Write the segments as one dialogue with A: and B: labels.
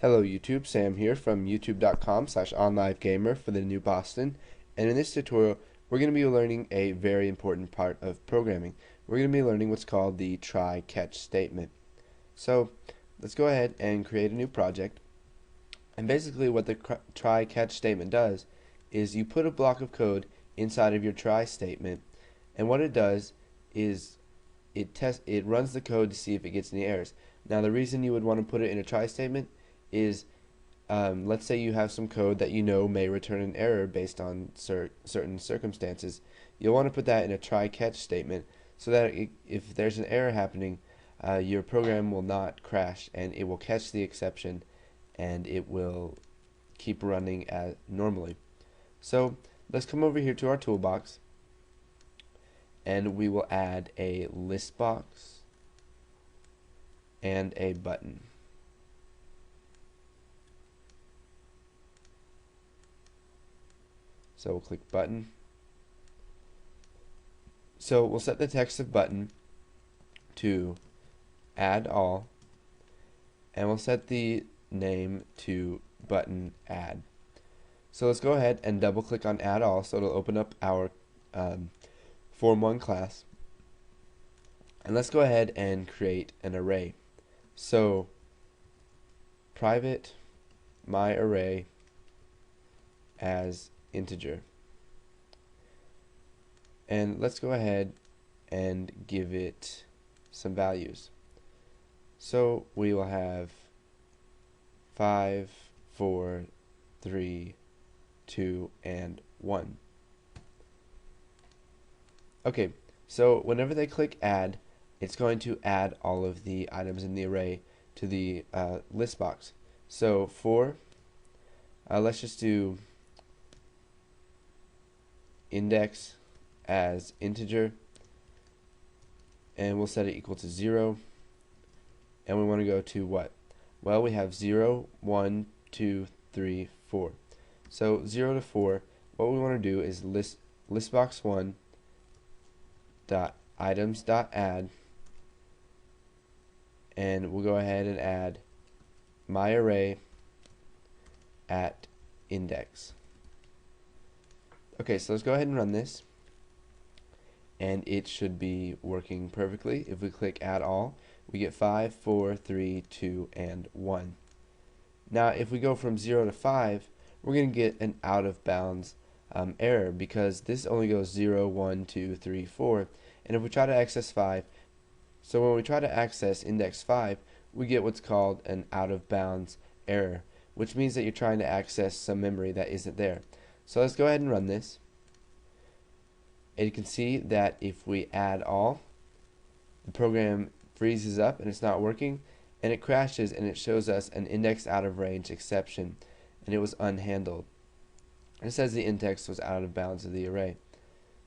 A: Hello YouTube, Sam here from youtube.com/onlivegamer for the New Boston, and in this tutorial we're going to be learning a very important part of programming. We're going to be learning what's called the try-catch statement. So let's go ahead and create a new project, and basically what the try-catch statement does is you put a block of code inside of your try statement, and what it does is it runs the code to see if it gets any errors. Now the reason you would want to put it in a try statement is let's say you have some code that you know may return an error based on certain circumstances. You'll want to put that in a try-catch statement so that if there's an error happening, your program will not crash and it will catch the exception and it will keep running as normally. So let's come over here to our toolbox and we will add a list box and a button. So we'll click button. So we'll set the text of button to add all, and we'll set the name to button add. So let's go ahead and double click on add all so it'll open up our form1 class, and let's go ahead and create an array. So private my array as integer, and let's go ahead and give it some values. So we will have 5, 4, 3, 2, and 1. Okay, so whenever they click add, it's going to add all of the items in the array to the list box. So for let's just do index as integer, and we'll set it equal to 0, and we want to go to what? Well, we have 0, 1, 2, 3, 4. So 0 to 4, what we want to do is listbox1 dot items dot add, and we'll go ahead and add my array at index. Okay, so let's go ahead and run this, and it should be working perfectly. If we click add all, we get 5, 4, 3, 2, and 1. Now if we go from 0 to 5, we're going to get an out of bounds error, because this only goes 0, 1, 2, 3, 4, and if we try to access 5, so when we try to access index 5, we get what's called an out of bounds error, which means that you're trying to access some memory that isn't there. So let's go ahead and run this. And you can see that if we add all, the program freezes up and it's not working, and it crashes and it shows us an index out of range exception, and it was unhandled. And it says the index was out of bounds of the array.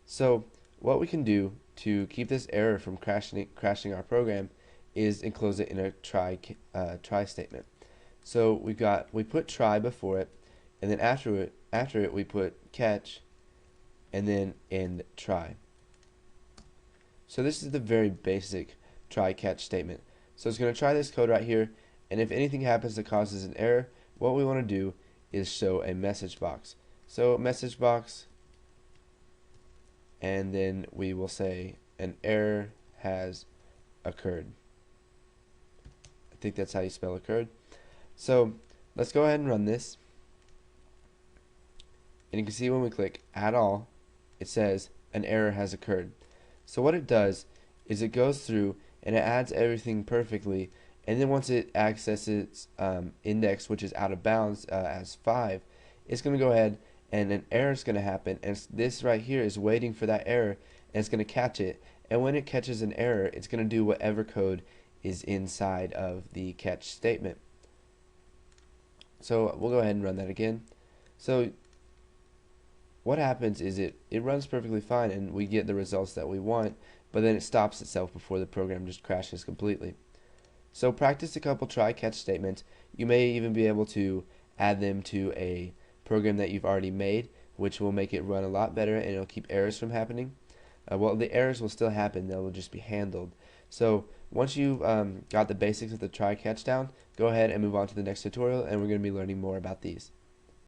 A: So what we can do to keep this error from crashing our program is enclose it in a try statement. So we put try before it, and then after it we put catch, and then end try. So this is the very basic try catch statement. So it's going to try this code right here, and if anything happens that causes an error, what we want to do is show a message box. So message box, and then we will say an error has occurred. I think that's how you spell occurred. So let's go ahead and run this, and you can see when we click add all, it says an error has occurred. So what it does is it goes through and it adds everything perfectly, and then once it accesses index, which is out of bounds as 5, it's going to go ahead and an error is going to happen, and this right here is waiting for that error, and it's going to catch it, and when it catches an error, it's going to do whatever code is inside of the catch statement. So we'll go ahead and run that again. So what happens is it runs perfectly fine and we get the results that we want, but then it stops itself before the program just crashes completely. So practice a couple try-catch statements. You may even be able to add them to a program that you've already made, which will make it run a lot better and it'll keep errors from happening. Well, the errors will still happen, they'll just be handled. So Once you've got the basics of the try catch down, go ahead and move on to the next tutorial, and we're going to be learning more about these.